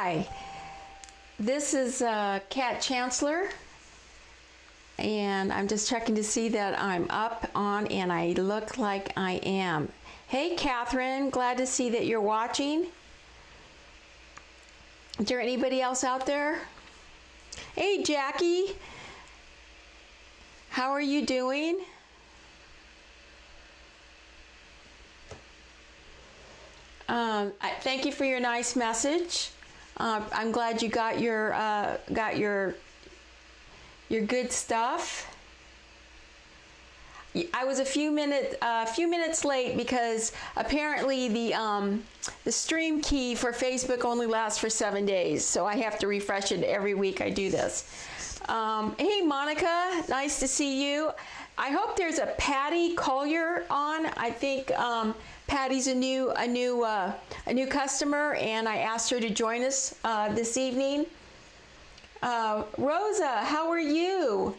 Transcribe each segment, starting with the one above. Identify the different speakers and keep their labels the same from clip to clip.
Speaker 1: Hi, this is Kat Chancellor, and I'm just checking to see that I'm up on and I look like I am. Hey Catherine, glad to see that you're watching. Is there anybody else out there? Hey Jackie, how are you doing? Thank you for your nice message. I'm glad you got your good stuff. I was a few minutes late because apparently the stream key for Facebook only lasts for 7 days, so I have to refresh it every week I do this. Hey Monica, nice to see you. I hope there's a Patty Collier on. I think Patty's a new customer, and I asked her to join us this evening. Rosa, how are you?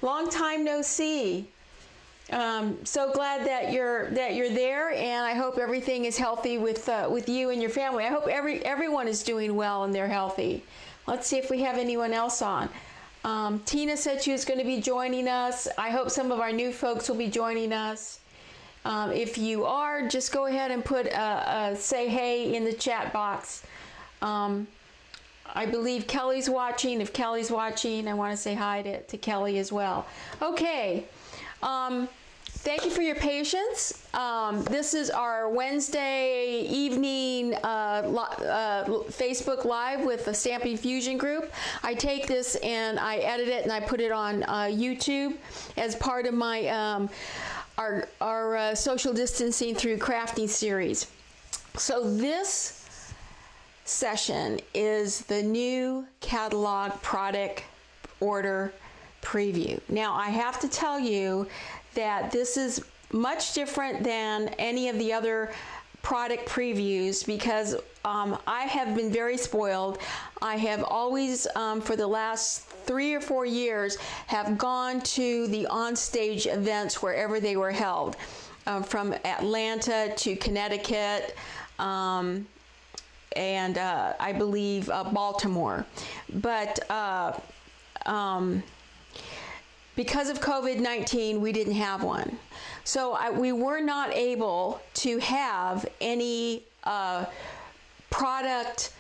Speaker 1: Long time no see. So glad that you're there, and I hope everything is healthy with you and your family. I hope everyone is doing well and they're healthy. Let's see if we have anyone else on. Tina said she was going to be joining us. I hope some of our new folks will be joining us. If you are, just go ahead and put say hey in the chat box. I believe Kelly's watching. If Kelly's watching, I want to say hi to Kelly as well. Okay. Thank you for your patience. This is our Wednesday evening Facebook Live with the Stamping Fusion Group. I take this and I edit it and I put it on YouTube as part of my our social distancing through crafting series. So this session is the new catalog product order preview. Now I have to tell you that this is much different than any of the other product previews because I have been very spoiled. I have always, for the last 3 or 4 years, have gone to the onstage events wherever they were held, from Atlanta to Connecticut, and I believe Baltimore. But because of COVID-19, we didn't have one. So we were not able to have any product,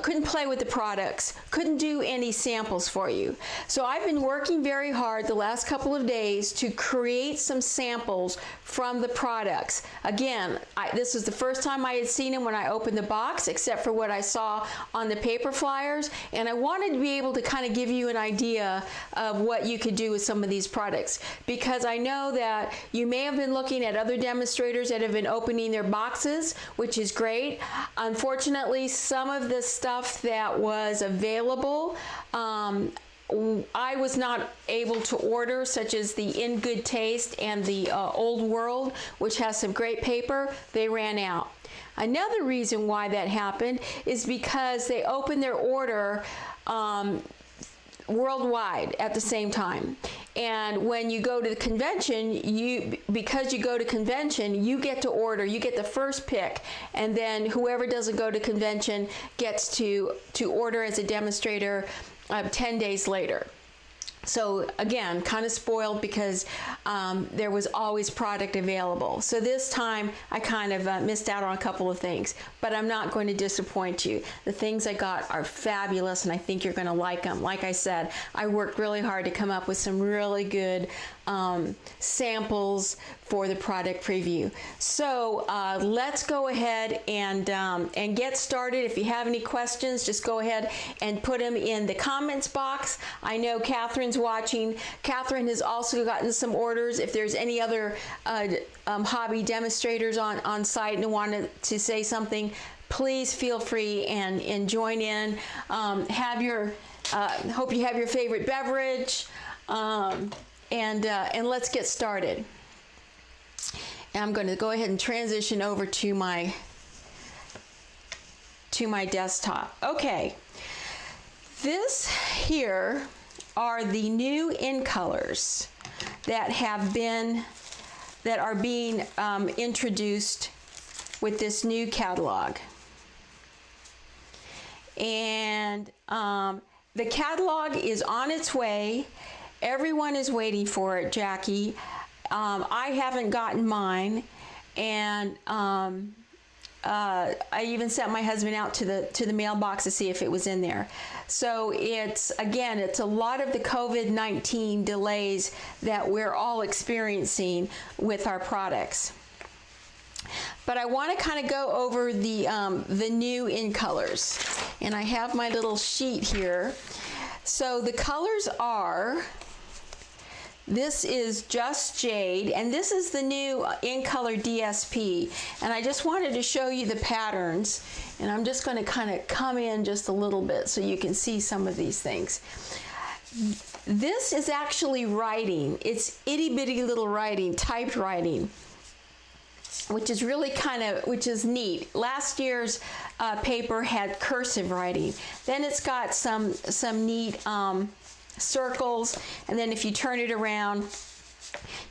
Speaker 1: couldn't play with the products, couldn't do any samples for you. So I've been working very hard the last couple of days to create some samples from the products. Again, this was the first time I had seen them when I opened the box, except for what I saw on the paper flyers, and I wanted to be able to kind of give you an idea of what you could do with some of these products, because I know that you may have been looking at other demonstrators that have been opening their boxes, which is great. Unfortunately, some of the stuff that was available I was not able to order, such as the In Good Taste and the Old World, which has some great paper. They ran out. Another reason why that happened is because they opened their order worldwide at the same time. And when you go to the convention, because you go to convention, you get to order, you get the first pick, and then whoever doesn't go to convention gets to order as a demonstrator 10 days later. So again, kind of spoiled because there was always product available. So this time I kind of missed out on a couple of things, but I'm not going to disappoint you. The things I got are fabulous and I think you're going to like them. Like I said, I worked really hard to come up with some really good samples for the product preview. So let's go ahead and get started. If you have any questions, just go ahead and put them in the comments box. I know Catherine's watching. Catherine has also gotten some orders. If there's any other hobby demonstrators on site and wanted to say something, please feel free and join in. Hope you have your favorite beverage, and let's get started. And I'm going to go ahead and transition over to my desktop. Okay, this here are the new in colors that are being introduced with this new catalog. And the catalog is on its way. Everyone is waiting for it, Jackie. I haven't gotten mine, and I even sent my husband out to the mailbox to see if it was in there. So it's a lot of the COVID-19 delays that we're all experiencing with our products. But I want to kind of go over the new in colors, and I have my little sheet here. So the colors are, this is Just Jade, and this is the new in color DSP, and I just wanted to show you the patterns, and I'm just going to kind of come in just a little bit so you can see some of these things. This is actually writing. It's itty bitty little writing, typed writing, which is really which is neat. Last year's paper had cursive writing. Then it's got some neat circles, and then if you turn it around,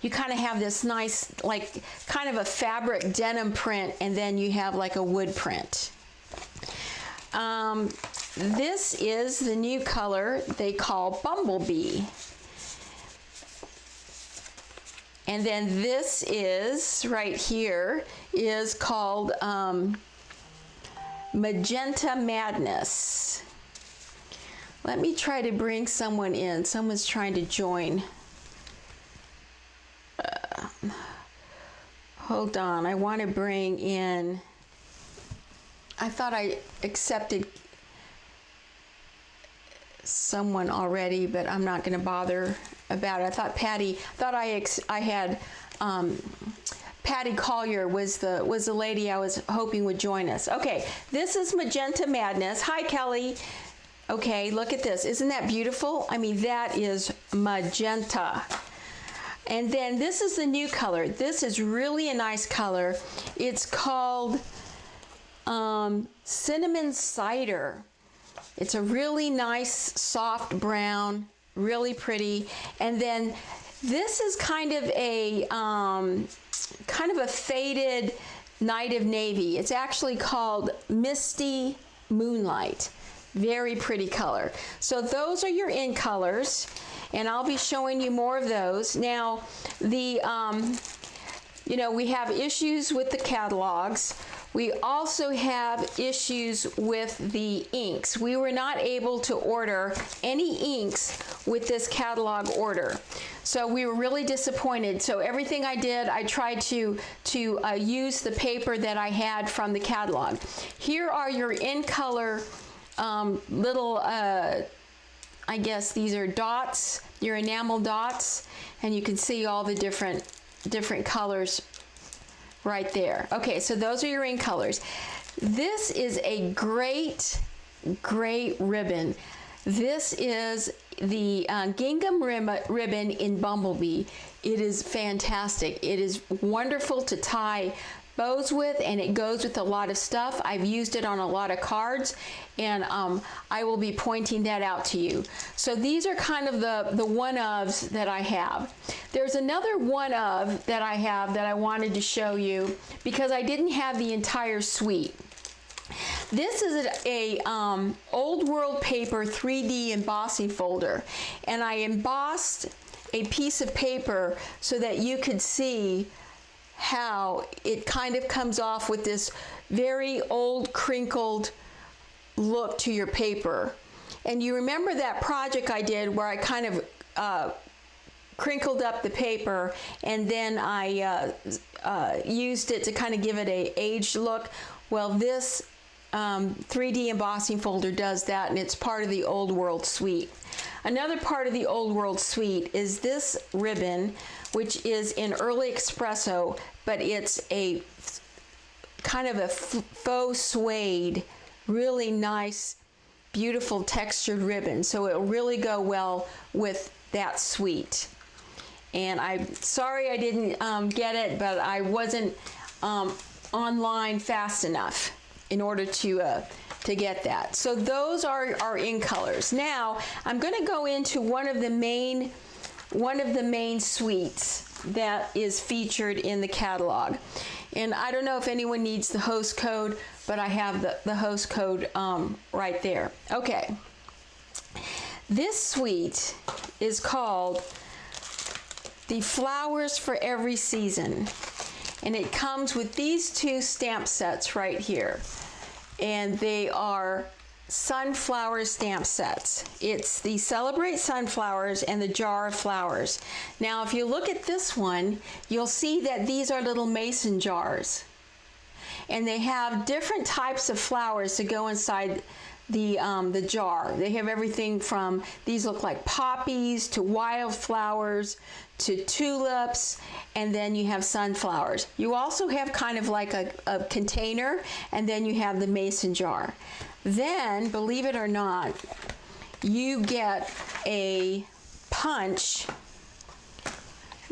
Speaker 1: you kind of have this nice, like, kind of a fabric denim print, and then you have like a wood print. This is the new color they call Bumblebee. And then this is, right here, is called Magenta Madness. Let me try to bring someone in. Someone's trying to join. Hold on, I want to bring in, I thought I accepted someone already, but I'm not going to bother about it. I thought I had Patty Collier was the lady I was hoping would join us. Okay, this is Magenta Madness. Hi, Kelly. Okay, look at this. Isn't that beautiful? I mean, that is magenta. And then this is the new color. This is really a nice color. It's called Cinnamon Cider. It's a really nice soft brown, really pretty. And then this is kind of a faded Night of Navy. It's actually called Misty Moonlight. Very pretty color. So those are your in colors, and I'll be showing you more of those. Now, we have issues with the catalogs. We also have issues with the inks. We were not able to order any inks with this catalog order. So we were really disappointed. So everything I did, I tried to use the paper that I had from the catalog. Here are your in color little, I guess these are dots, your enamel dots, and you can see all the different colors right there. Okay, so those are your in colors. This is a great ribbon. This is the gingham ribbon in Bumblebee. It is fantastic. It is wonderful to tie bows with, and it goes with a lot of stuff. I've used it on a lot of cards, and I will be pointing that out to you. So these are kind of the one-ofs that I have. There's another one-of that I have that I wanted to show you because I didn't have the entire suite. This is a Old World Paper 3D embossing folder, and I embossed a piece of paper so that you could see how it kind of comes off with this very old crinkled look to your paper. And you remember that project I did where I kind of crinkled up the paper, and then I used it to kind of give it a aged look? Well, this 3D embossing folder does that, and it's part of the Old World suite. Another part of the Old World suite is this ribbon, which is in Early Espresso, but it's a kind of a faux suede, really nice, beautiful textured ribbon. So it'll really go well with that suite. And I'm sorry I didn't get it, but I wasn't online fast enough in order to get that. So those are our in colors. Now I'm going to go into one of the main suites that is featured in the catalog. And I don't know if anyone needs the host code, but I have the host code right there. Okay. This suite is called the Flowers for Every Season. And it comes with these two stamp sets right here. And they are sunflower stamp sets. It's the Celebrate Sunflowers and the Jar of Flowers. Now, if you look at this one, you'll see that these are little mason jars. And they have different types of flowers to go inside the jar. They have everything from, these look like poppies to wildflowers to tulips, and then you have sunflowers. You also have kind of like a container, and then you have the mason jar. Then, believe it or not, you get a punch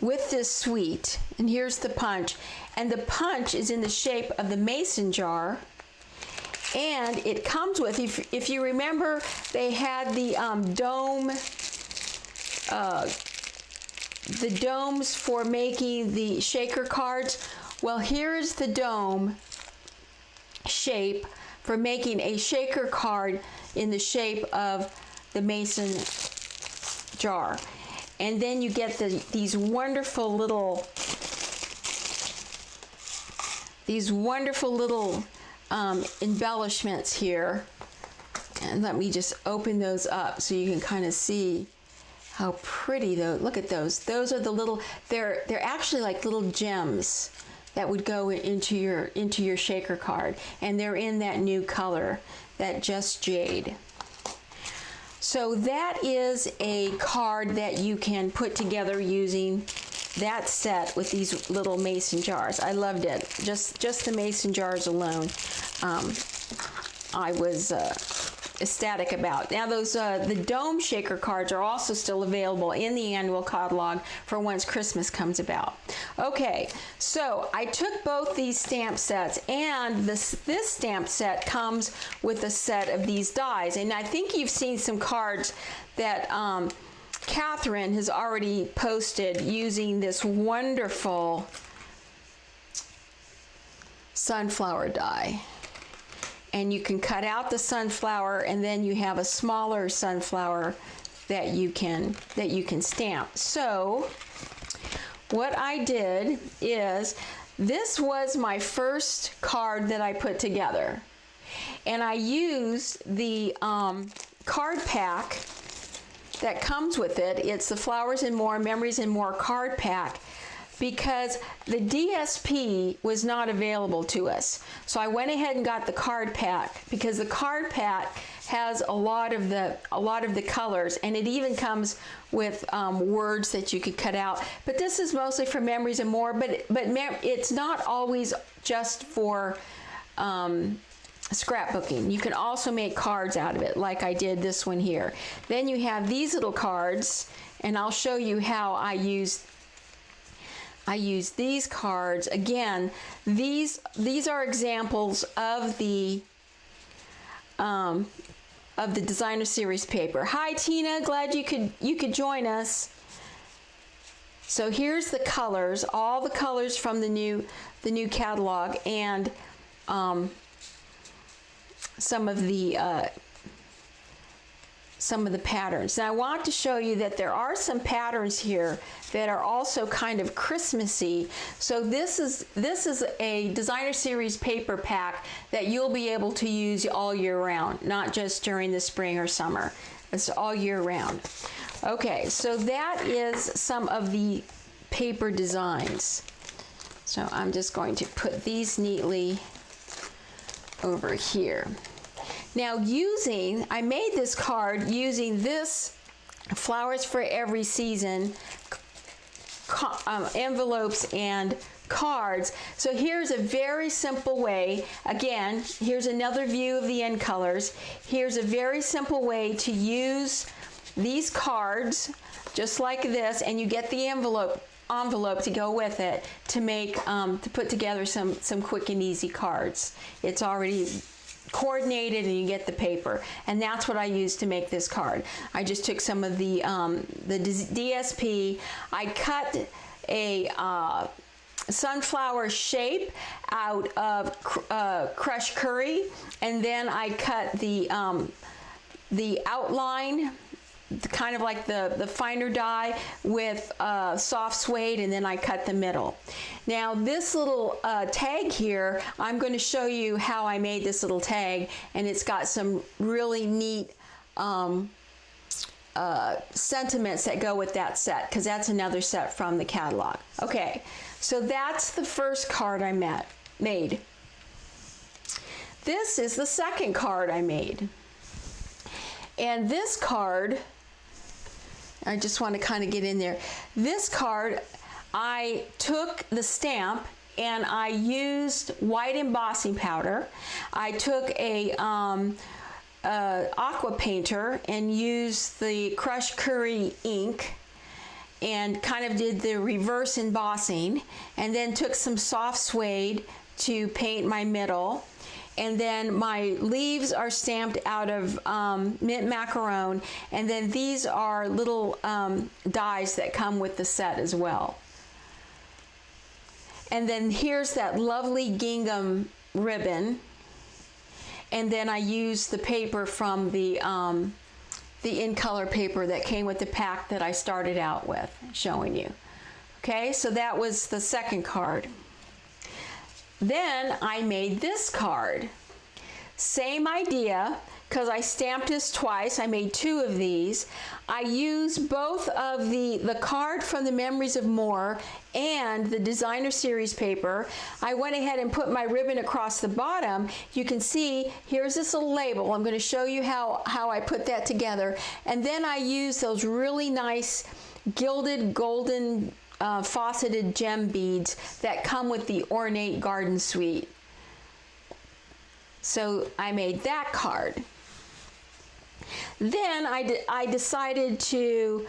Speaker 1: with this suite, and here's the punch. And the punch is in the shape of the mason jar. And it comes with, if you remember, they had the domes for making the shaker cards. Well, here's the dome shape for making a shaker card in the shape of the mason jar. And then you get these wonderful little embellishments here. And let me just open those up so you can kind of see how pretty those, look at those. Those are the little, they're actually like little gems that would go into your shaker card. And they're in that new color, that Just Jade. So that is a card that you can put together using that set with these little mason jars. I loved it. Just the mason jars alone, I was ecstatic about. Now those the dome shaker cards are also still available in the annual catalog for once Christmas comes about. Okay, so I took both these stamp sets, and this stamp set comes with a set of these dies. And I think you've seen some cards that Catherine has already posted using this wonderful sunflower die. And you can cut out the sunflower, and then you have a smaller sunflower that you can stamp. So what I did is, this was my first card that I put together, and I used the card pack that comes with it. It's the Flowers and More, Memories and More card pack, because the DSP was not available to us. So I went ahead and got the card pack, because the card pack has a lot of the colors, and it even comes with words that you could cut out. But this is mostly for Memories and More, but it's not always just for scrapbooking. You can also make cards out of it, like I did this one here. Then you have these little cards, and I'll show you how I use these cards. Again, these are examples of the designer series paper. Hi Tina, glad you could join us. So here's the colors, all the colors from the new catalog, and some of the patterns. Now I want to show you that there are some patterns here that are also kind of Christmassy. So this is a designer series paper pack that you'll be able to use all year round, not just during the spring or summer. It's all year round. Okay, so that is some of the paper designs. So I'm just going to put these neatly over here. Now I made this card using this Flowers for Every Season envelopes and cards. So here's a very simple way. Again, here's another view of the end colors. Here's a very simple way to use these cards just like this, and you get the envelope to go with it to make to put together some quick and easy cards. It's already coordinated, and you get the paper, and that's what I used to make this card. I just took some of the DSP. I cut a sunflower shape out of crushed curry, and then I cut the outline, kind of like the finer die, with soft suede, and then I cut the middle. Now this little tag here, I'm going to show you how I made this little tag, and it's got some really neat sentiments that go with that set, because that's another set from the catalog. Okay, so that's the first card I made. This is the second card I made. And this card, I just want to kind of get in there. This card, I took the stamp and I used white embossing powder. I took a aqua painter and used the crushed curry ink and kind of did the reverse embossing, and then took some soft suede to paint my middle. And then my leaves are stamped out of mint macaron, and then these are little dies that come with the set as well. And then here's that lovely gingham ribbon, and then I used the paper from the in color paper that came with the pack that I started out with showing you. Okay, so that was the second card. Then I made this card. Same idea, because I stamped this twice. I made two of these. I used both of the card from the Memories of More and the Designer Series paper. I went ahead and put my ribbon across the bottom. You can see, here's this little label. I'm going to show you how I put that together. And then I used those really nice gilded golden faceted gem beads that come with the ornate garden suite. So I made that card. Then I decided to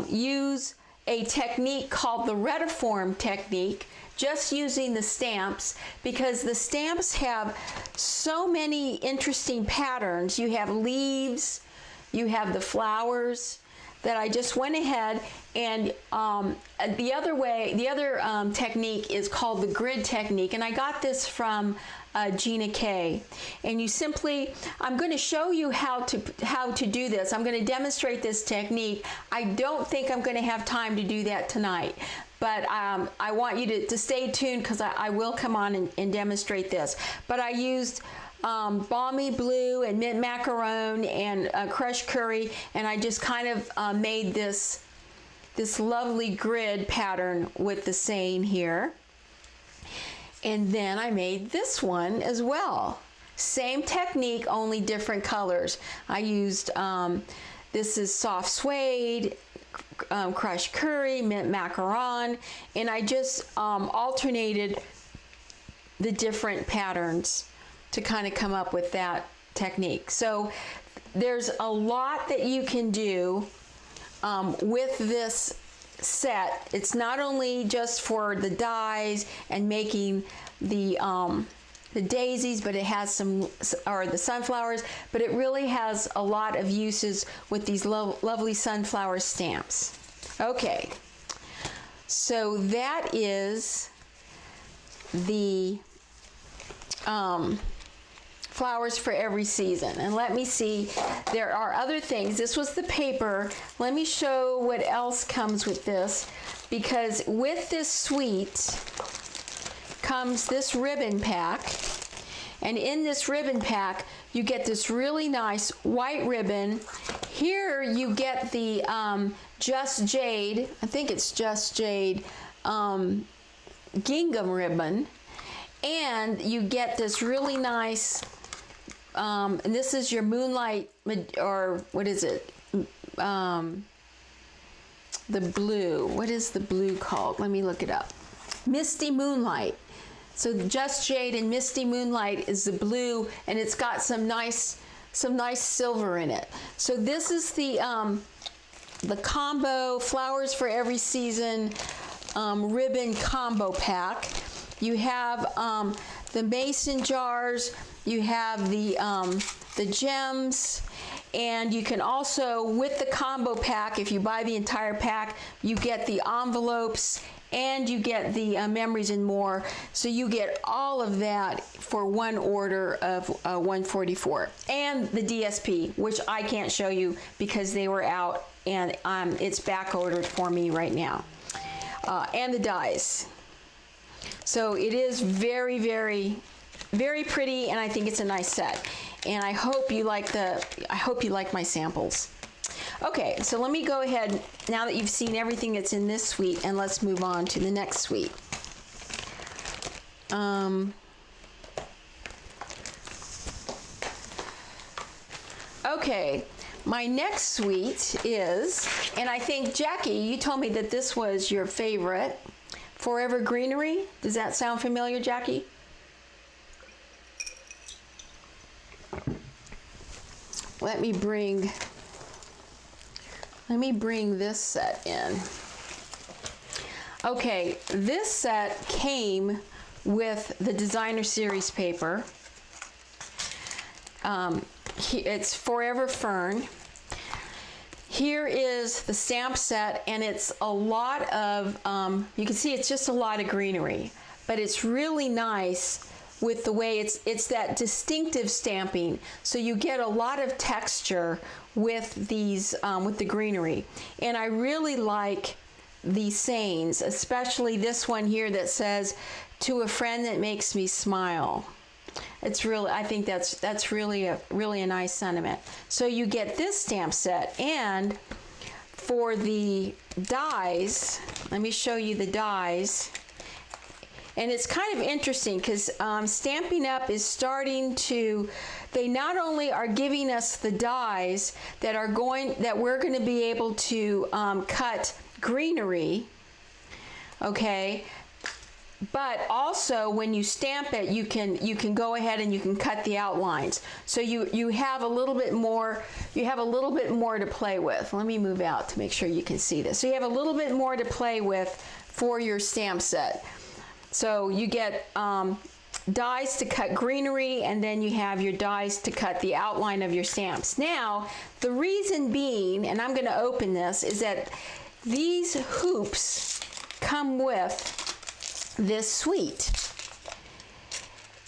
Speaker 1: use a technique called the retiform technique, just using the stamps, because the stamps have so many interesting patterns. You have leaves, you have the flowers, that I just went ahead and the other technique is called the grid technique, and I got this from Gina Kay. And you simply, I'm going to show you how to do this. I'm going to demonstrate this technique. I don't think I'm going to have time to do that tonight, but I want you to stay tuned, because I will come on and demonstrate this. But I used balmy blue and mint macaron and crushed curry, and I just kind of made this lovely grid pattern with the saying here. And then I made this one as well. Same technique, only different colors. I used, this is soft suede, crushed curry, mint macaron, and I just alternated the different patterns to kind of come up with that technique. So there's a lot that you can do with this set. It's not only just for the dies and making the daisies, but it has or the sunflowers, but it really has a lot of uses with these lovely sunflower stamps. Okay, so that is the flowers for every season. And let me see, there are other things. This was the paper. Let me show what else comes with this, because with this suite comes this ribbon pack, and in this ribbon pack you get this really nice white ribbon. Here you get the Just Jade, I think it's Just Jade gingham ribbon, and you get this really nice and this is your moonlight, or what is it, the blue, what is the blue called, let me look it up, Misty Moonlight. So Just Jade and Misty Moonlight is the blue, and it's got some nice silver in it. So this is the combo flowers for every season ribbon combo pack. You have the mason jars, you have the gems, and you can also, with the combo pack, if you buy the entire pack, you get the envelopes and you get the Memories and More. So you get all of that for one order of $144. And the DSP, which I can't show you because they were out, and it's back ordered for me right now. And the dies. So it is very, very, very pretty, and I think it's a nice set. And I hope you like my samples. Okay, so let me go ahead now that you've seen everything that's in this suite, and let's move on to the next suite. Okay, my next suite is, and I think Jackie, you told me that this was your favorite, Forever Greenery. Does that sound familiar, Jackie? Let me bring this set in. Okay, this set came with the Designer Series paper. It's Forever Fern. Here is the stamp set, and it's a lot of, you can see it's just a lot of greenery, but it's really nice with the way it's that distinctive stamping. So you get a lot of texture with these, with the greenery. And I really like these sayings, especially this one here that says, "To a friend that makes me smile." It's really, I think that's really a nice sentiment. So you get this stamp set, and for the dies, let me show you the dies. And it's kind of interesting because Stampin' Up! Is starting to, they not only are giving us the dies that we're going to be able to cut greenery, okay, but also when you stamp it, you can go ahead and you can cut the outlines. So you have a little bit more, to play with. Let me move out to make sure you can see this. So you have a little bit more to play with for your stamp set. So you get dies to cut greenery, and then you have your dies to cut the outline of your stamps. Now, the reason being, and I'm going to open this, is that these hoops come with this suite.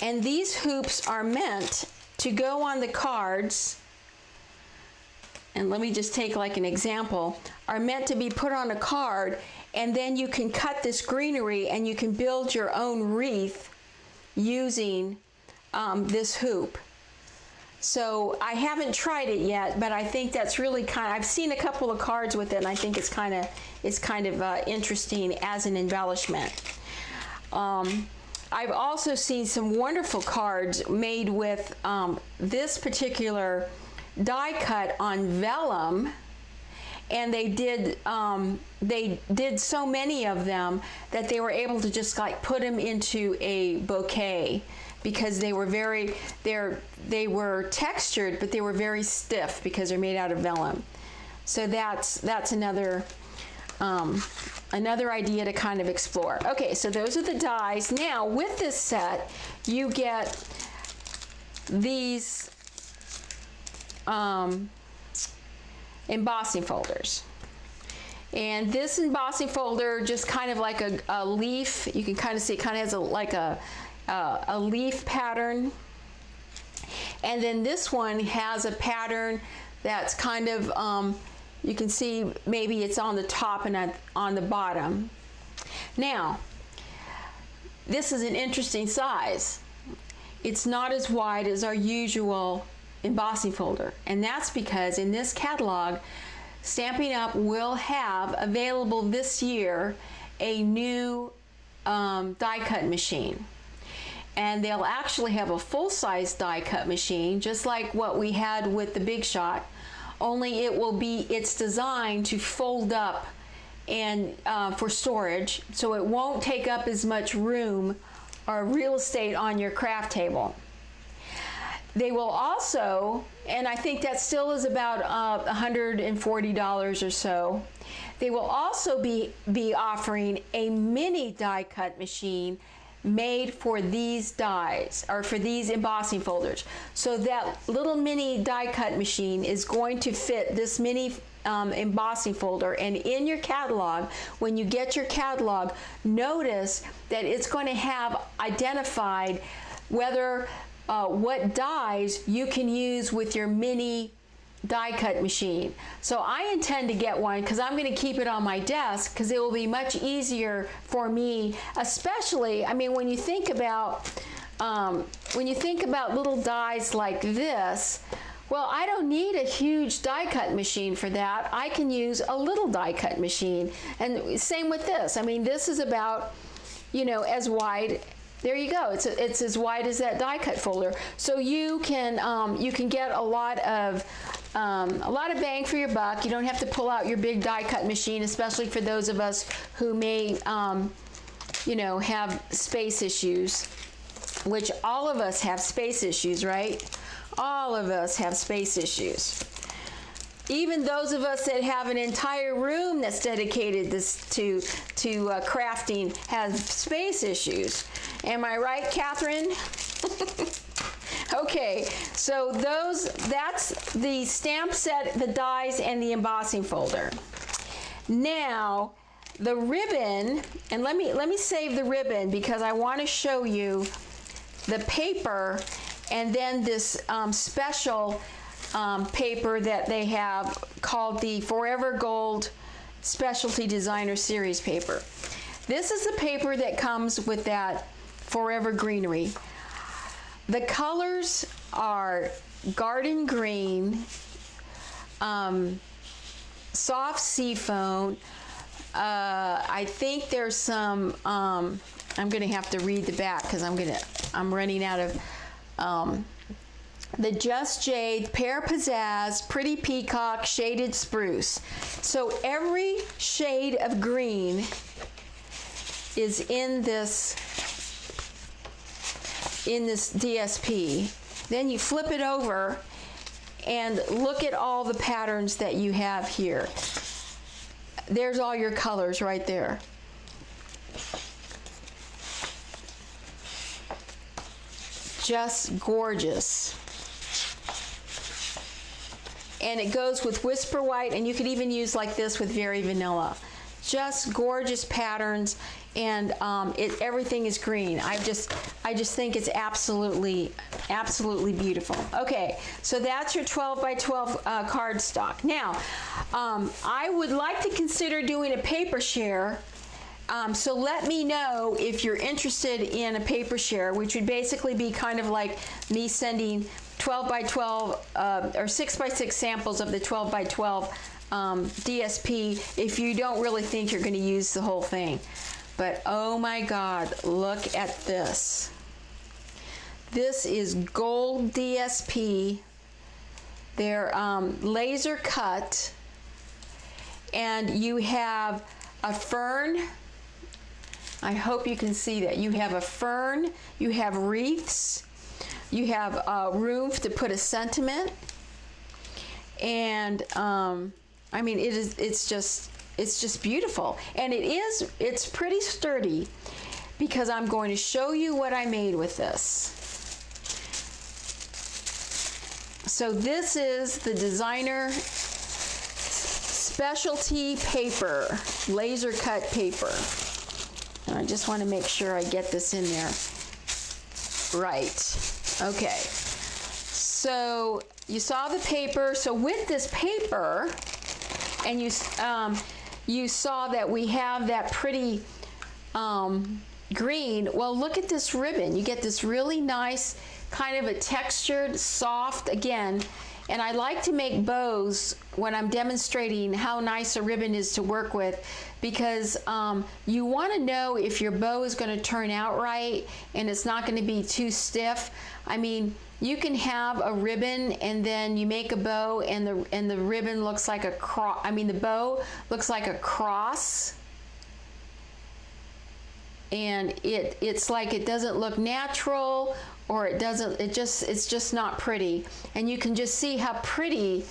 Speaker 1: And these hoops are meant to go on the cards, and let me just take like an example, are meant to be put on a card, and then you can cut this greenery and you can build your own wreath using this hoop. So I haven't tried it yet, but I think that's really I've seen a couple of cards with it, and I think it's kind of interesting as an embellishment. I've also seen some wonderful cards made with this particular die cut on vellum, and they did so many of them that they were able to just like put them into a bouquet, because they were they were textured, but they were very stiff because they're made out of vellum. So that's another idea to kind of explore. Okay, so those are the dies. Now with this set, you get these embossing folders. And this embossing folder, just kind of like a leaf, you can kind of see it kind of has a leaf pattern. And then this one has a pattern that's kind of, you can see maybe it's on the top and on the bottom. Now, this is an interesting size. It's not as wide as our usual embossing folder, and that's because in this catalog, Stampin' Up! Will have available this year a new die cut machine. And they'll actually have a full-size die cut machine, just like what we had with the Big Shot, only it's designed to fold up and for storage, so it won't take up as much room or real estate on your craft table. They will also, and I think that still is about $140 or so, they will also be offering a mini die cut machine made for these dies, or for these embossing folders. So that little mini die cut machine is going to fit this mini embossing folder. And in your catalog, when you get your catalog, notice that it's going to have identified whether what dies you can use with your mini die cut machine. So I intend to get one because I'm going to keep it on my desk because it will be much easier for me, especially, I mean, when you think about little dies like this, well, I don't need a huge die cut machine for that. I can use a little die cut machine. And same with this. I mean, this is about, you know, as wide. There you go. It's as wide as that die cut folder. So you can get a lot of bang for your buck. You don't have to pull out your big die cut machine, especially for those of us who may, you know, have space issues, which all of us have space issues, right? All of us have space issues. Even those of us that have an entire room that's dedicated to crafting have space issues. Am I right, Catherine? Okay, so that's the stamp set, the dies, and the embossing folder. Now, the ribbon, and let me save the ribbon because I want to show you the paper and then this special paper that they have called the Forever Gold Specialty Designer Series paper. This is the paper that comes with that Forever Greenery. The colors are garden green, soft seafoam. I think there's some, I'm gonna have to read the back because I'm running out of, the Just Jade, Pear Pizzazz, Pretty Peacock, Shaded Spruce. So every shade of green is in this DSP. Then you flip it over and look at all the patterns that you have here. There's all your colors right there. Just gorgeous. And it goes with Whisper White, and you could even use like this with Very Vanilla. Just gorgeous patterns, and everything is green. I just think it's absolutely beautiful. Okay, so that's your 12 by 12 cardstock. Now, I would like to consider doing a paper share. So let me know if you're interested in a paper share, which would basically be kind of like me sending 12 by 12 or 6 by 6 samples of the 12 by 12 DSP if you don't really think you're going to use the whole thing. But oh my God, look at this. This is gold DSP. They're laser cut, and you have a fern. I hope you can see that. You have a fern, you have wreaths, you have room to put a sentiment, and I mean, it's just beautiful, and it's pretty sturdy because I'm going to show you what I made with this. So this is the designer specialty paper, laser cut paper. And I just want to make sure I get this in there right. Okay, so you saw the paper. So with this paper, and you saw that we have that pretty green. Well, look at this ribbon. You get this really nice kind of a textured, soft, again, and I like to make bows when I'm demonstrating how nice a ribbon is to work with, because you want to know if your bow is going to turn out right and it's not going to be too stiff. I mean, you can have a ribbon and then you make a bow and the ribbon looks like a cross. I mean, the bow looks like a cross, and it's like it doesn't look natural, or it's just not pretty. And you can just see how pretty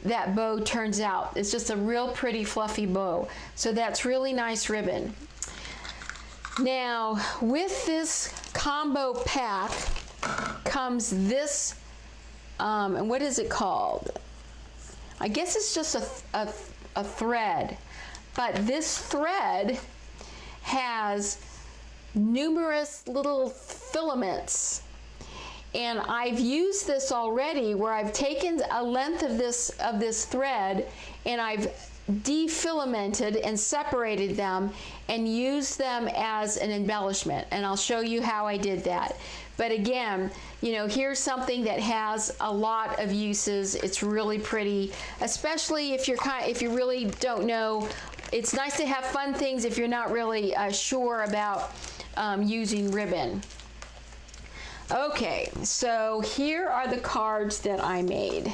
Speaker 1: that bow turns out. It's just a real pretty fluffy bow. So that's really nice ribbon. Now, with this combo pack comes this, and what is it called? I guess it's just a thread, but this thread has numerous little filaments. And I've used this already where I've taken a length of this thread and I've defilamented and separated them and used them as an embellishment. And I'll show you how I did that. But again, you know, here's something that has a lot of uses. It's really pretty, especially if you really don't know. It's nice to have fun things if you're not really sure about using ribbon. Okay, so here are the cards that I made.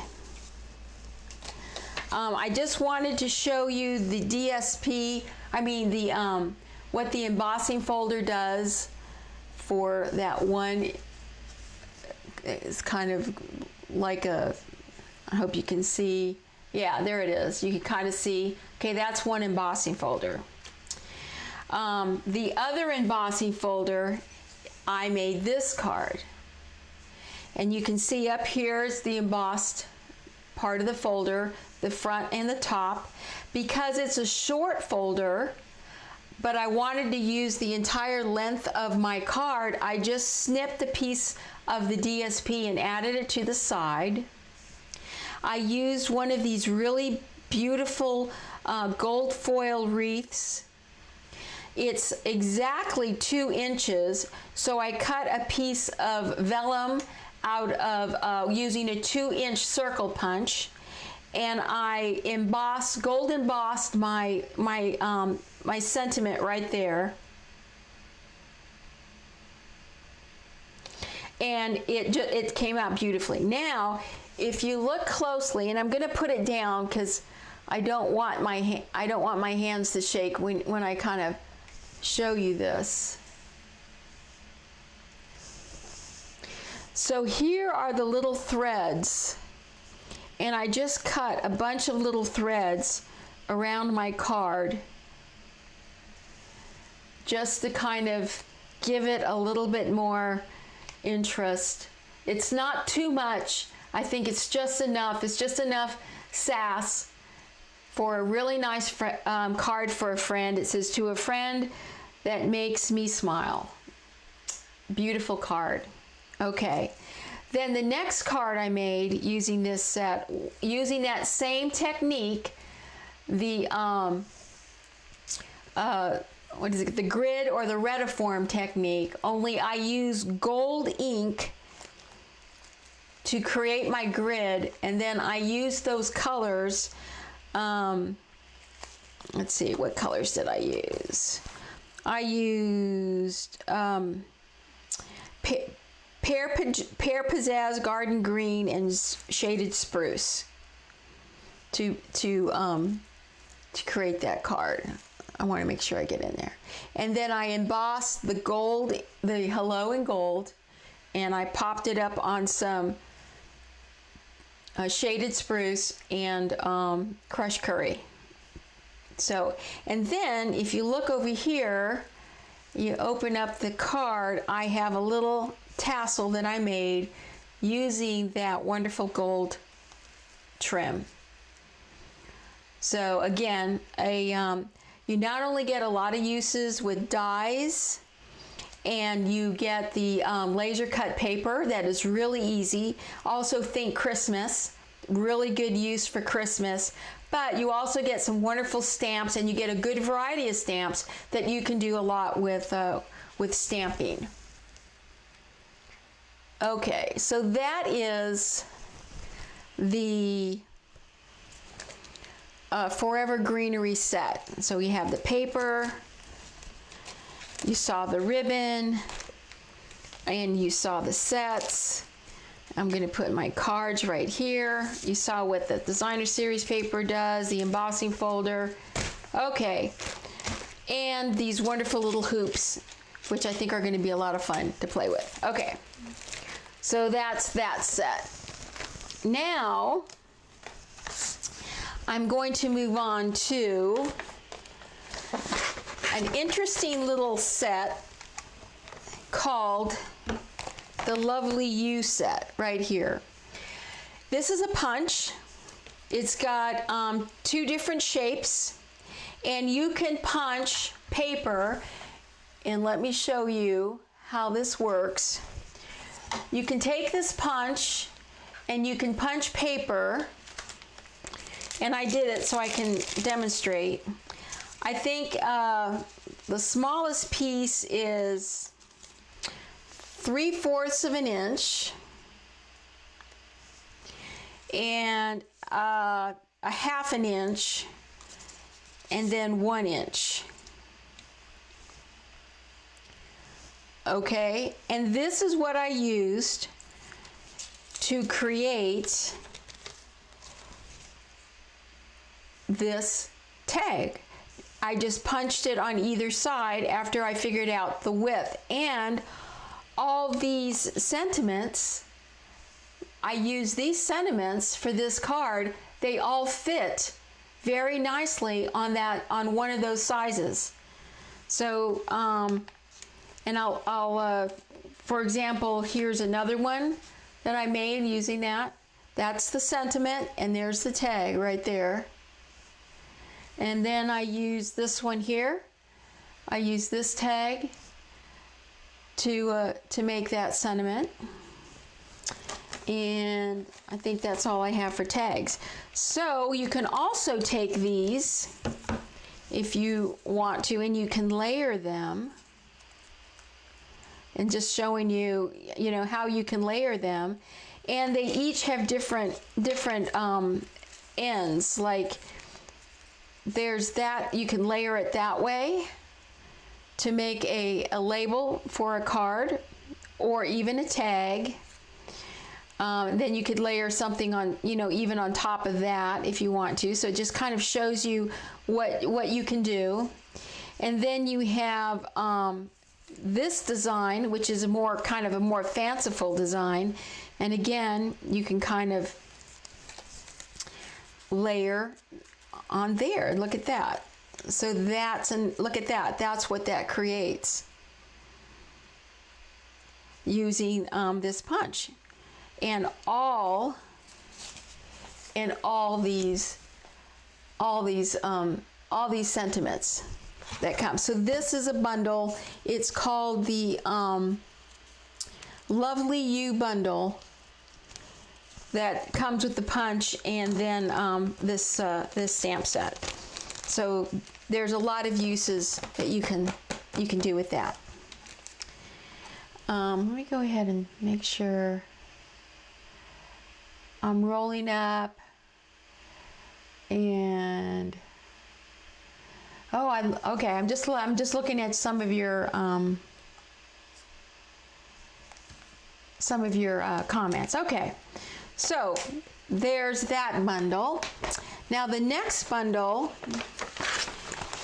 Speaker 1: I just wanted to show you the DSP, what the embossing folder does for that one. It's kind of like I hope you can see. Yeah, there it is. You can kind of see. Okay, that's one embossing folder. The other embossing folder, I made this card. And you can see up here is the embossed part of the folder, the front and the top. Because it's a short folder, but I wanted to use the entire length of my card, I just snipped a piece of the DSP and added it to the side. I used one of these really beautiful gold foil wreaths. It's exactly 2 inches, so I cut a piece of vellum out of using a 2-inch circle punch, and I gold embossed my sentiment right there. And it came out beautifully. Now, if you look closely, and I'm going to put it down because I don't want my hands to shake when I kind of show you this. So here are the little threads, and I just cut a bunch of little threads around my card just to kind of give it a little bit more interest. It's not too much. I think it's just enough. It's just enough sass for a really nice card for a friend. It says, "To a friend that makes me smile." Beautiful card. Okay. Then the next card I made using this set, using that same technique, the what is it? The grid or the retiform technique. Only I use gold ink to create my grid, and then I use those colors. Let's see, what colors did I use? I used Pear Pizzazz Garden Green and Shaded Spruce to create that card. I want to make sure I get in there. And then I embossed the gold, the hello in gold, and I popped it up on some Shaded Spruce and crushed curry. So, and then if you look over here, you open up the card, I have a little tassel that I made using that wonderful gold trim. So again, you not only get a lot of uses with dies, and you get the laser cut paper that is really easy. Also think Christmas, really good use for Christmas. But you also get some wonderful stamps, and you get a good variety of stamps that you can do a lot with stamping. Okay, so that is the Forever Greenery set. So we have the paper, you saw the ribbon, and you saw the sets. I'm going to put my cards right here. You saw what the designer series paper does, the embossing folder. Okay, and these wonderful little hoops, which I think are going to be a lot of fun to play with. Okay, so that's that set. Now, I'm going to move on to an interesting little set called the Lovely You set right here. This is a punch. It's got 2 different shapes, and you can punch paper, and let me show you how this works. You can take this punch and you can punch paper, and I did it so I can demonstrate. I think the smallest piece is 3/4 of an inch and a 1/2 an inch and then 1 inch. Okay, and this is what I used to create this tag. I just punched it on either side after I figured out the width. And all these sentiments, I use these sentiments for this card. They all fit very nicely on one of those sizes. So, and I'll for example, here's another one that I made using that. That's the sentiment, and there's the tag right there. And then I use this one here. I use this tag to make that sentiment. And I think that's all I have for tags. So you can also take these if you want to, and you can layer them. And just showing you, how you can layer them. And they each have different ends. Like there's that, you can layer it that way to make a label for a card or even a tag. Then you could layer something on, even on top of that if you want to. So it just kind of shows you what you can do. And then you have this design, which is a more fanciful design. And again, you can kind of layer on there. Look at that. So look at that. That's what that creates using this punch. And all these sentiments that come. So this is a bundle. It's called the Lovely You bundle that comes with the punch and then this stamp set. So there's a lot of uses that you can do with that. Let me go ahead and make sure I'm rolling up, and okay. I'm just looking at some of your comments. Okay, so there's that bundle. Now the next bundle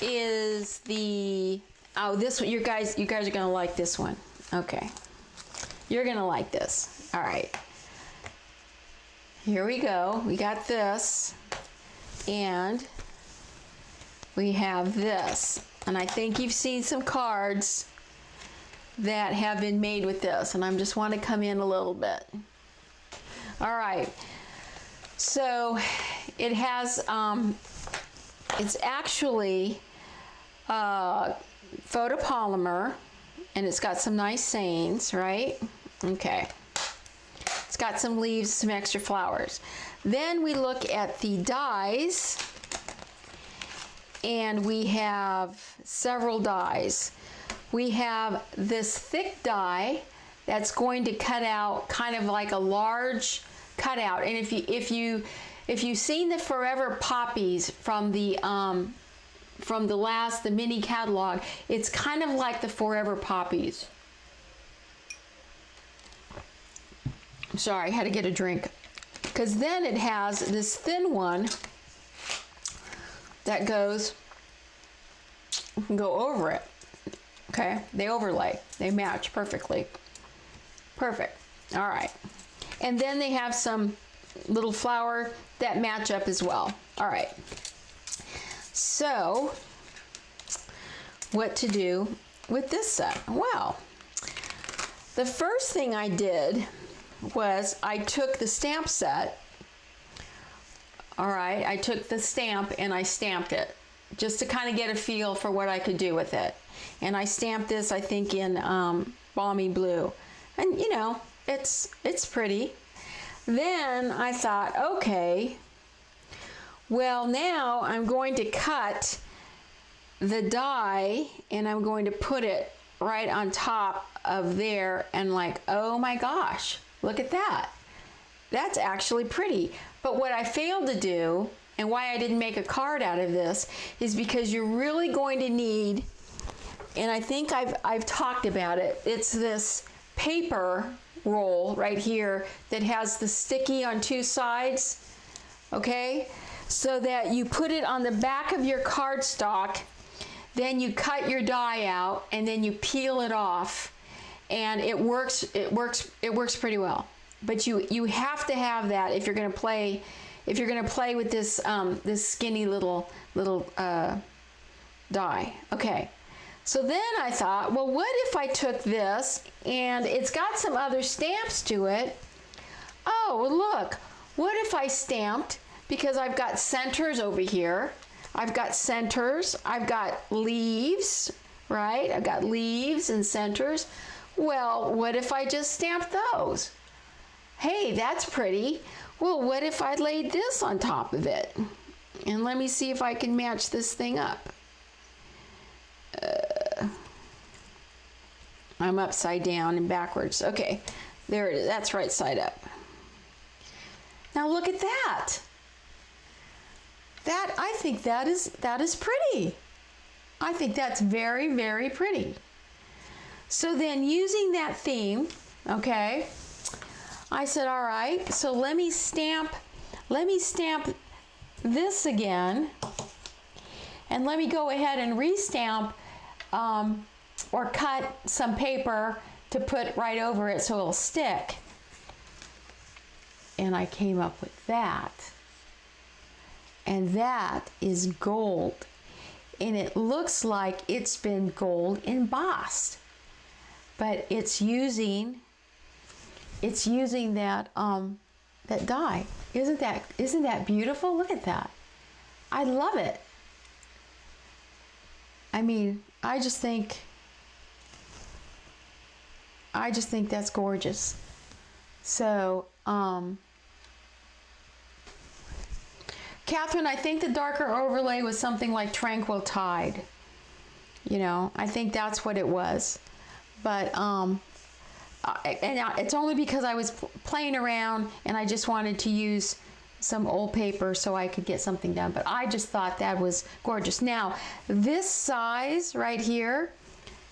Speaker 1: is this one. You guys are gonna like this one. Okay, you're gonna like this. All right, here we go. We got this, and we have this, and I think you've seen some cards that have been made with this, and I just want to come in a little bit. All right, so it has, it's actually photopolymer, and it's got some nice sayings, right? Okay. It's got some leaves, some extra flowers. Then we look at the dies, and we have several dies. We have this thick die that's going to cut out kind of like a large cutout. And if you've seen the Forever Poppies from the mini catalog, it's kind of like the Forever Poppies. I'm sorry, I had to get a drink. Because then it has this thin one that goes, you can go over it. Okay, they overlay, they match perfectly. Perfect. All right. And then they have some little flower that match up as well. All right. So what to do with this set. Well, the first thing I did was I took the stamp set. All right, I took the stamp and I stamped it just to kind of get a feel for what I could do with it. And I stamped this, I think, in balmy blue. And you know, it's pretty. Then I thought, okay, well, now I'm going to cut the die and I'm going to put it right on top of there, and like, oh my gosh, look at that. That's actually pretty. But what I failed to do, and why I didn't make a card out of this, is because you're really going to need, and I think I've talked about it, it's this paper roll right here that has the sticky on two sides, okay? So that you put it on the back of your cardstock, then you cut your die out, and then you peel it off, and it works pretty well. But you have to have that if you're going to play with this this skinny little die. Okay. So then I thought, well, what if I took this and it's got some other stamps to it? Oh, look. What if I stamped, because I've got centers over here. I've got centers. I've got leaves, right? I've got leaves and centers. Well, what if I just stamped those? Hey, that's pretty. Well, what if I laid this on top of it? And let me see if I can match this thing up. I'm upside down and backwards. Okay, there it is. That's right side up. Now look at that. I think that is pretty. I think that's very, very pretty. So then, using that theme, okay, I said, all right, so let me stamp this again, and let me go ahead and restamp or cut some paper to put right over it so it'll stick. And I came up with that. And that is gold. And it looks like it's been gold embossed. But it's using that that die. Isn't that beautiful? Look at that. I love it. I mean, I just think that's gorgeous. So, Catherine, I think the darker overlay was something like Tranquil Tide. You know, I think that's what it was. But, and it's only because I was playing around and I just wanted to use some old paper so I could get something done. But I just thought that was gorgeous. Now, this size right here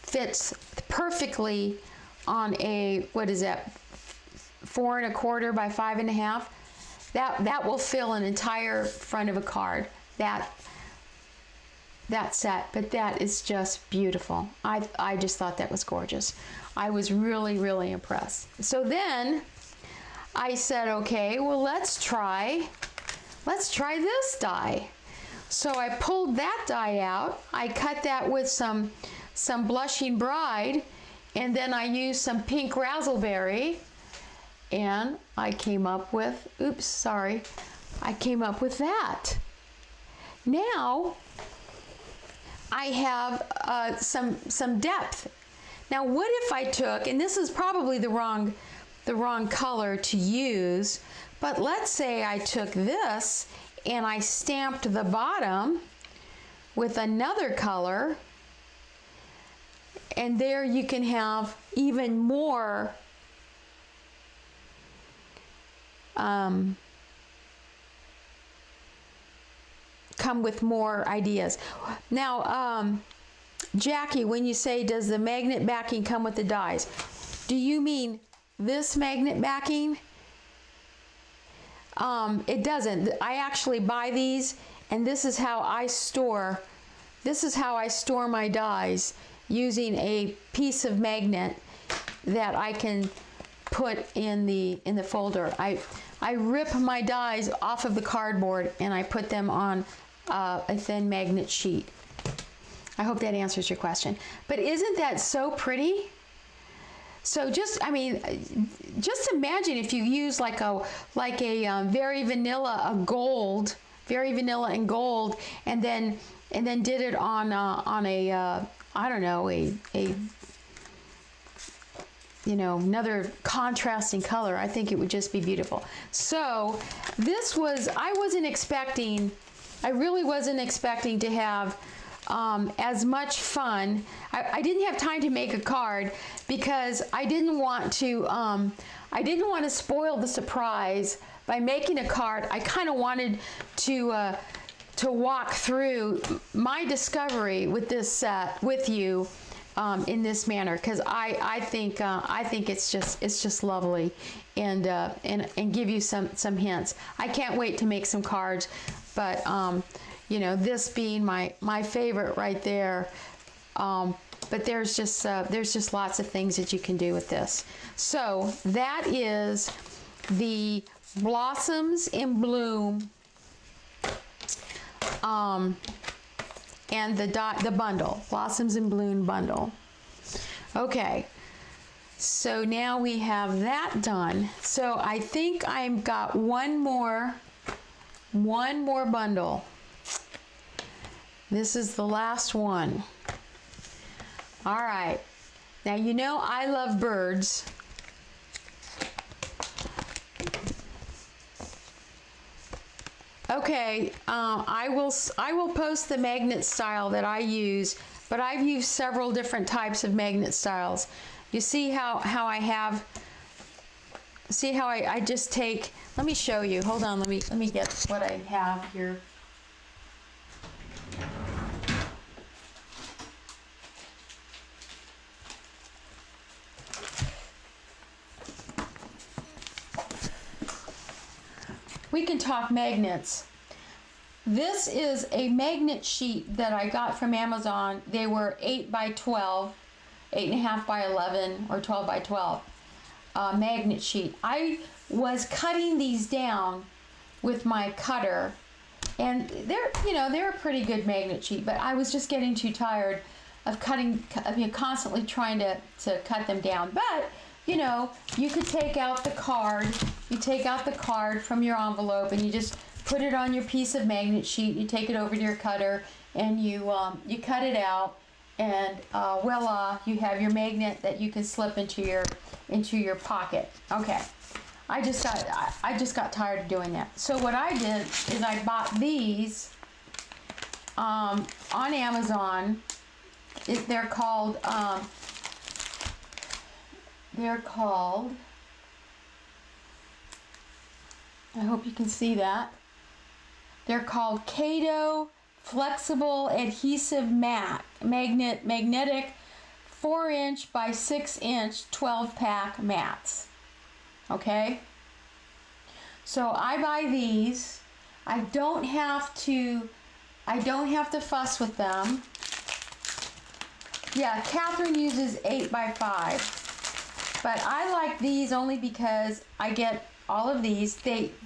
Speaker 1: fits perfectly on a, what is that, 4 1/4 by 5 1/2. That will fill an entire front of a card. That set, but that is just beautiful. I just thought that was gorgeous. I was really, really impressed. So then I said, okay, well, let's try this die. So I pulled that die out. I cut that with some Blushing Bride, and then I used some pink razzleberry, and I came up with, I came up with that. Now I have some depth. Now what if I took, and this is probably the wrong color to use, but let's say I took this and I stamped the bottom with another color, and there you can have even more come with more ideas. Now, Jackie, when you say, does the magnet backing come with the dies? Do you mean this magnet backing? It doesn't. I actually buy these, and this is how I store my dies, using a piece of magnet that I can put in the folder. I rip my dies off of the cardboard and I put them on a thin magnet sheet. I hope that answers your question. But isn't that so pretty? So just, I mean, just imagine if you use like a very vanilla, very vanilla and gold, and then did it on a I don't know, a another contrasting color. I think it would just be beautiful. So this was, I really wasn't expecting to have as much fun. I didn't have time to make a card because I didn't want to spoil the surprise by making a card. I kind of wanted to walk through my discovery with this set with you in this manner, because I think it's just lovely, and give you some hints. I can't wait to make some cards, but this being my favorite right there. But there's just lots of things that you can do with this. So that is the Blossoms in Bloom, and the bundle, Blossoms in Bloom bundle. Okay, so now we have that done. So I think I've got one more bundle. This is the last one. All right. Now, I love birds. Okay, I will post the magnet style that I use, but I've used several different types of magnet styles. You see how I just take, let me show you. Hold on, let me get what I have here. We can talk magnets. This is a magnet sheet that I got from Amazon. They were 8 by 12, 8.5 by 11, or 12 by 12 magnet sheet. I was cutting these down with my cutter, and they're a pretty good magnet sheet, but I was just getting too tired of constantly trying to cut them down. But you could take out the card. You take out the card from your envelope and you just put it on your piece of magnet sheet. You take it over to your cutter and you cut it out, and voila, you have your magnet that you can slip into your pocket. Okay, I just got tired of doing that. So what I did is I bought these on Amazon. They're called. I hope you can see that. They're called Kato Flexible Adhesive Magnetic 4-inch by 6-inch 12-pack mats. Okay? So I buy these. I don't have to fuss with them. Yeah, Catherine uses 8 by 5. But I like these only because I get all of these.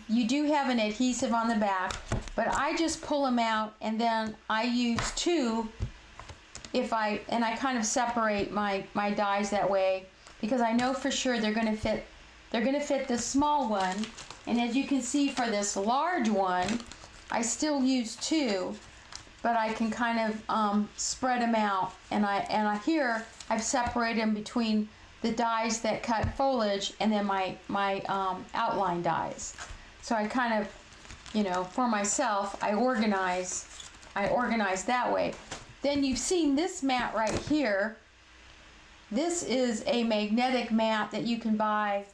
Speaker 1: You do have an adhesive on the back, but I just pull them out and then I use 2 and I kind of separate my dies that way, because I know for sure they're going to fit this small one. And as you can see, for this large one, I still use 2, but I can kind of spread them out, and here I've separated them between the dies that cut foliage and then my outline dies. So I kind of, for myself, I organize that way. Then you've seen this mat right here. This is a magnetic mat that you can buy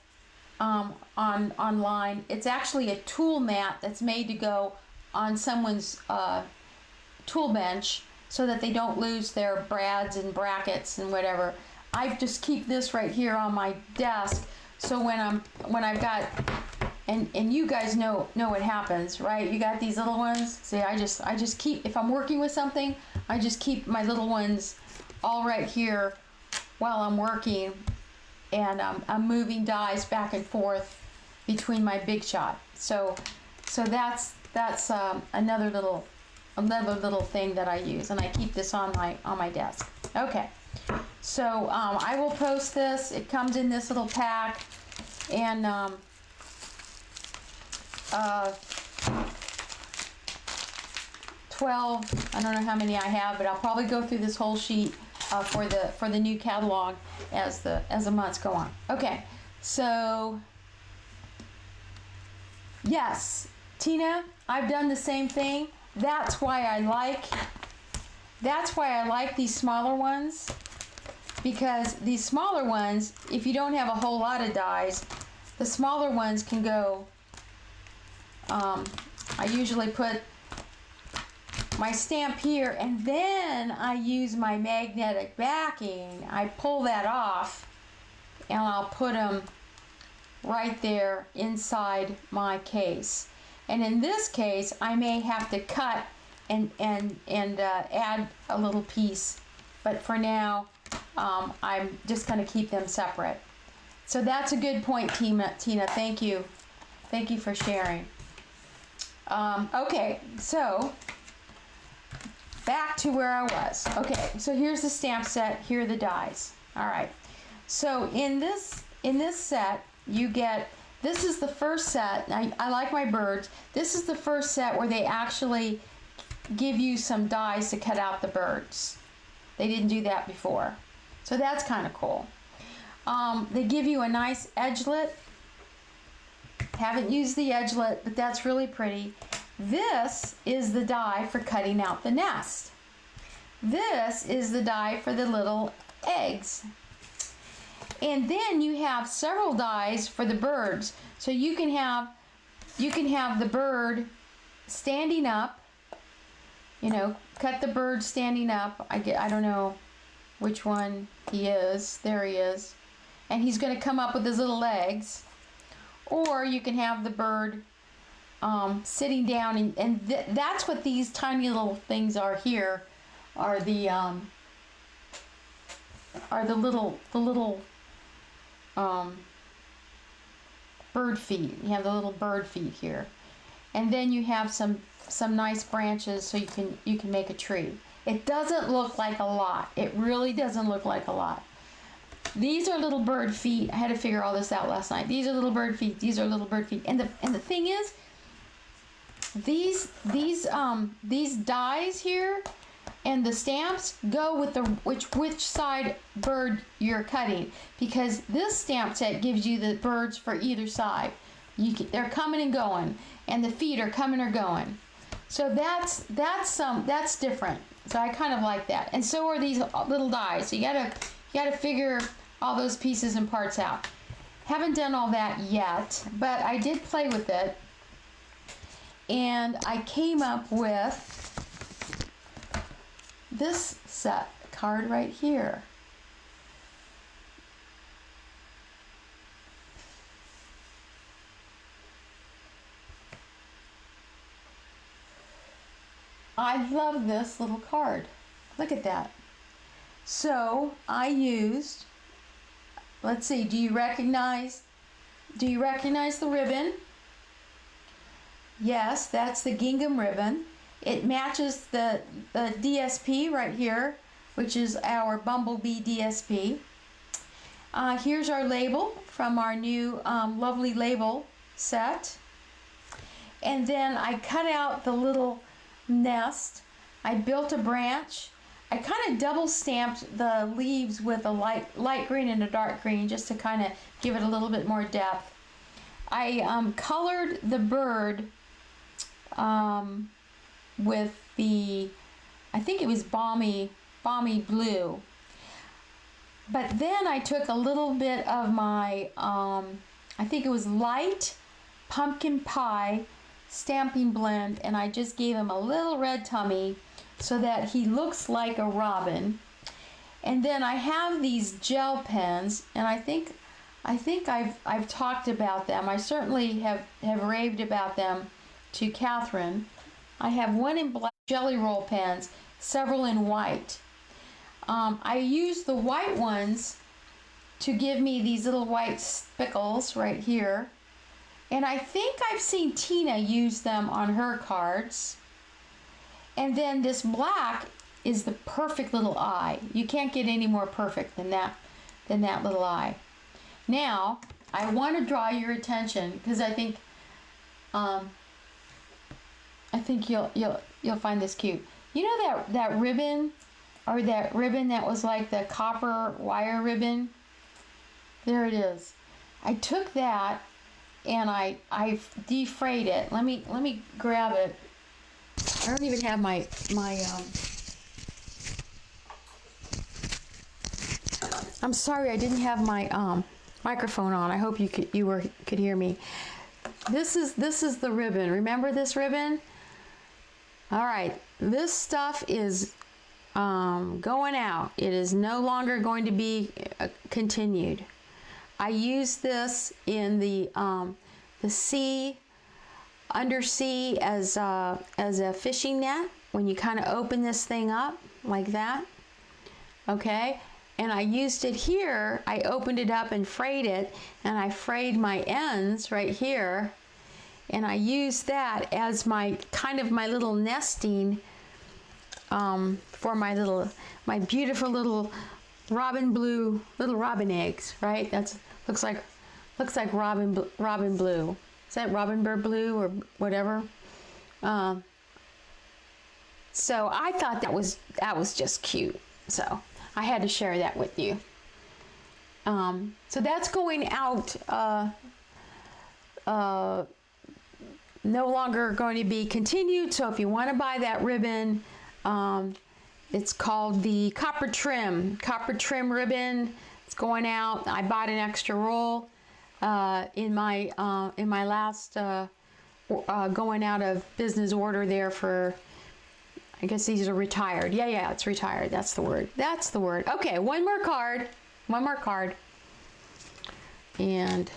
Speaker 1: online. It's actually a tool mat that's made to go on someone's tool bench so that they don't lose their brads and brackets and whatever. I just keep this right here on my desk, so when I've got, and you guys know what happens, right? You got these little ones. See, I just keep, if I'm working with something, I just keep my little ones all right here while I'm working, and I'm moving dies back and forth between my big shot. So that's another little
Speaker 2: another little thing that I use, and I keep this on my desk. Okay, so I will post this. It comes in this little pack, and 12. I don't know how many I have, but I'll probably go through this whole sheet for the new catalog as the months go on. Okay, so yes, Tina, I've done the same thing. That's why I like these smaller ones, because these smaller ones, if you don't have a whole lot of dies, the smaller ones can go. I usually put my stamp here, and then I use my magnetic backing. I pull that off, and I'll put them right there inside my case. And in this case, I may have to cut and add a little piece, but for now, I'm just going to keep them separate. So that's a good point, Tina. Thank you for sharing. Okay, so back to where I was. Okay, so here's the stamp set. Here are the dies. All right. So in this set, you get. This is the first set. I like my birds. This is the first set where they actually give you some dies to cut out the birds. They didn't do that before. So that's kind of cool. They give you a nice edgelet. Haven't used the edgelet, but that's really pretty. This is the die for cutting out the nest. This is the die for the little eggs. And then you have several dies for the birds. So you can have the bird standing up. You know, cut the bird standing up. I don't know which one he is. There he is. And he's going to come up with his little legs. Or you can have the bird sitting down, and that's what these tiny little things are here. Are the little bird feet. You have the little bird feet here, and then you have some nice branches so you can make a tree. It doesn't look like a lot. It really doesn't look like a lot. These are little bird feet. I had to figure all this out last night. These are little bird feet. These are little bird feet. And the thing is, these dies here and the stamps go with the which side bird you're cutting, because this stamp set gives you the birds for either side. They're coming and going, and the feet are coming or going. So that's different. So I kind of like that. And so are these little dies. So you gotta figure all those pieces and parts out. Haven't done all that yet, but I did play with it, and I came up with this set card right here. I love this little card. Look at that. So I used, let's see, do you recognize the ribbon? Yes, that's the gingham ribbon. It matches the DSP right here, which is our Bumblebee DSP. Here's our label from our new lovely label set. And then I cut out the little nest. I built a branch. I kind of double stamped the leaves with a light green and a dark green just to kind of give it a little bit more depth. I colored the bird with the, I think it was balmy blue. But then I took a little bit of my, I think it was light pumpkin pie stamping blend, and I just gave him a little red tummy so that he looks like a robin. And then I have these gel pens, and I think I've talked about them. I certainly have raved about them to Catherine. I have one in black jelly roll pens, several in white. I use the white ones to give me these little white spickles right here. And I think I've seen Tina use them on her cards. And then this black is the perfect little eye. You can't get any more perfect than that little eye. Now, I want to draw your attention because I think you'll find this cute. You know that ribbon, or that ribbon that was like the copper wire ribbon? There it is. I took that and I defrayed it. Let me grab it. I don't even have my I'm sorry, I didn't have my microphone on. I hope you could hear me. This is the ribbon. Remember this ribbon? All right, this stuff is going out. It is no longer going to be continued. I use this in the sea, undersea as a fishing net. When you kind of open this thing up like that, okay. And I used it here. I opened it up and frayed it, and I frayed my ends right here, and I used that as my little nesting for my beautiful little robin eggs. Right? That's looks like robin blue. Is that robin bird blue or whatever? So I thought that was just cute. So I had to share that with you. So that's going out, no longer going to be continued. So if you want to buy that ribbon, it's called the copper trim ribbon. It's going out. I bought an extra roll in my last going out of business order there for. I guess these are retired. Yeah, it's retired. That's the word. Okay, one more card. And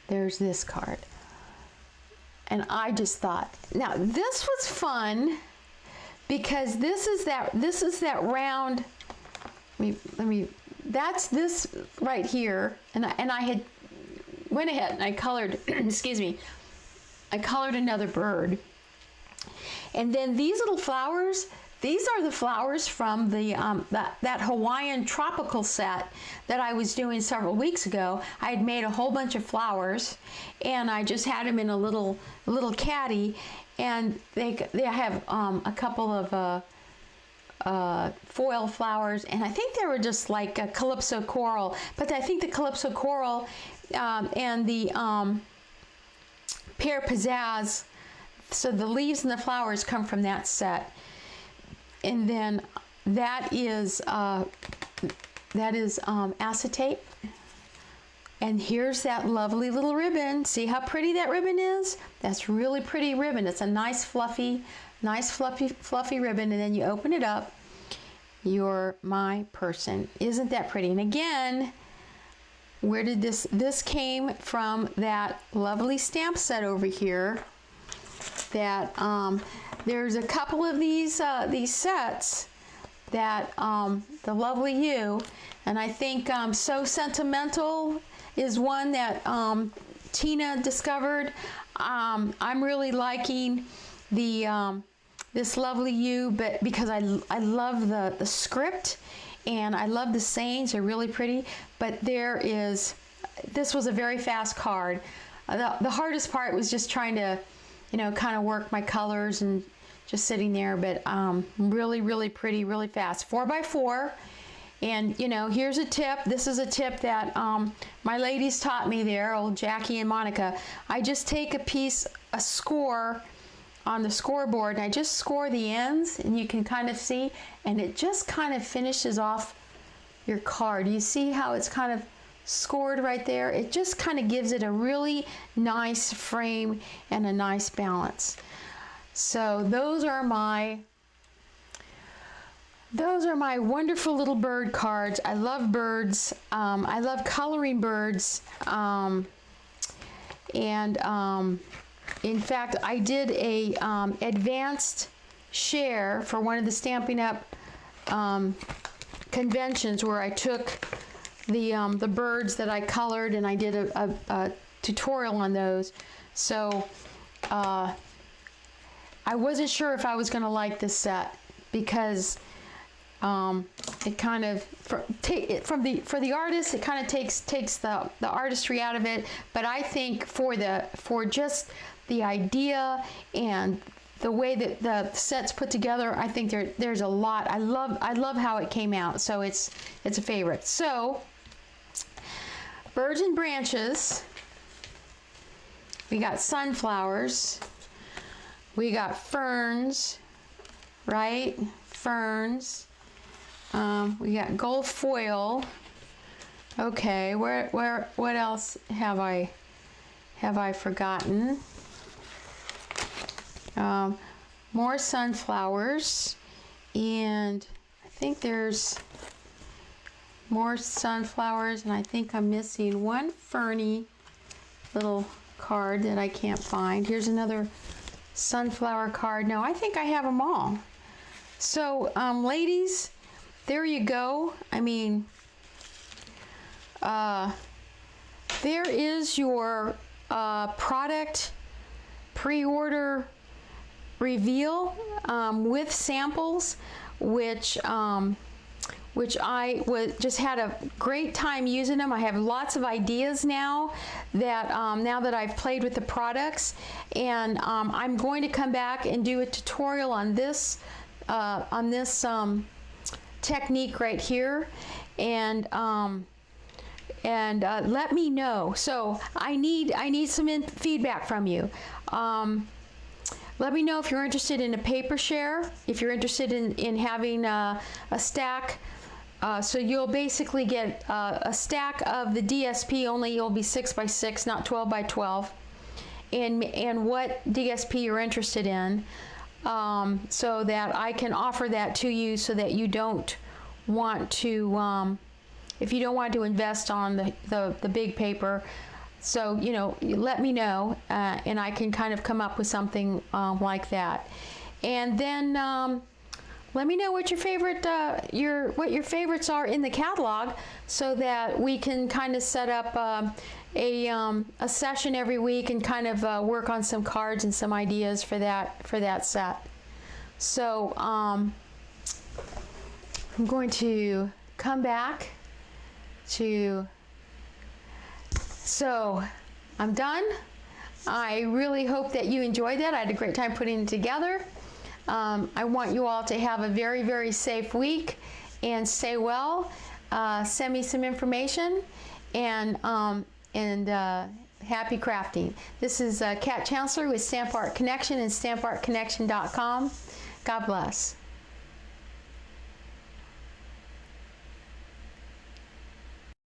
Speaker 2: there's this card. And I just thought, now this was fun because this is that round. That's this right here. And I had went ahead and I colored, excuse me, I colored another bird. And then these little flowers, these are the flowers from the that Hawaiian tropical set that I was doing several weeks ago. I had made a whole bunch of flowers, and I just had them in a little caddy, and they have a couple of foil flowers, and I think they were just like a calypso coral. But I think the calypso coral and the pear pizzazz. So the leaves and the flowers come from that set, and then that is acetate. And here's that lovely little ribbon. See how pretty that ribbon is? That's really pretty ribbon. It's a nice fluffy ribbon. And then you open it up. You're my person. Isn't that pretty? And again, where did this came from? That lovely stamp set over here. That there's a couple of these sets that the lovely you, and I think So Sentimental is one that Tina discovered. I'm really liking the this lovely you, but because I love the script and I love the sayings, they're really pretty. But this was a very fast card. The hardest part was just trying to kind of work my colors and just sitting there, but really, really pretty, really fast. 4x4. And, here's a tip. This is a tip that my ladies taught me there, old Jackie and Monica. I just take a score on the scoreboard, and I just score the ends, and you can kind of see, and it just kind of finishes off your card. You see how it's kind of scored right there? It just kind of gives it a really nice frame and a nice balance. So those are my wonderful little bird cards. I love birds. I love coloring birds. In fact, I did a advanced share for one of the Stampin' Up conventions where I took the birds that I colored, and I did a tutorial on those. So I wasn't sure if I was going to like this set because it kind of for the artist, it kind of takes the artistry out of it. But I think for just the idea and the way that the set's put together, I think there's a lot. I love how it came out. So it's a favorite. So birds and branches. We got sunflowers. We got ferns, right? Ferns. We got gold foil. Okay, what else have I forgotten? More sunflowers, and I think there's more sunflowers, and I think I'm missing one ferny little card that I can't find. Here's another sunflower card. No, I think I have them all. So, ladies, there you go. I mean, there is your product pre-order reveal with samples, which I just had a great time using them. I have lots of ideas now that I've played with the products, and I'm going to come back and do a tutorial on this technique right here, and let me know. So I need some feedback from you. Let me know if you're interested in a paper share, if you're interested in having a stack. So you'll basically get a stack of the DSP, only it'll be 6 by 6, not 12 by 12, and what DSP you're interested in, so that I can offer that to you, so that you don't want to, if you don't want to invest on the big paper. So, you know, let me know, and I can kind of come up with something like that. And then let me know what your favorite, what your favorites are in the catalog, so that we can kind of set up a session every week and kind of work on some cards and some ideas for that set. So I'm going to come back to. So I'm done. I really hope that you enjoyed that. I had a great time putting it together. I want you all to have a very, very safe week and stay well. Send me some information, and happy crafting. This is Kat Chancellor with Stamp Art Connection and StampArtConnection.com. God bless.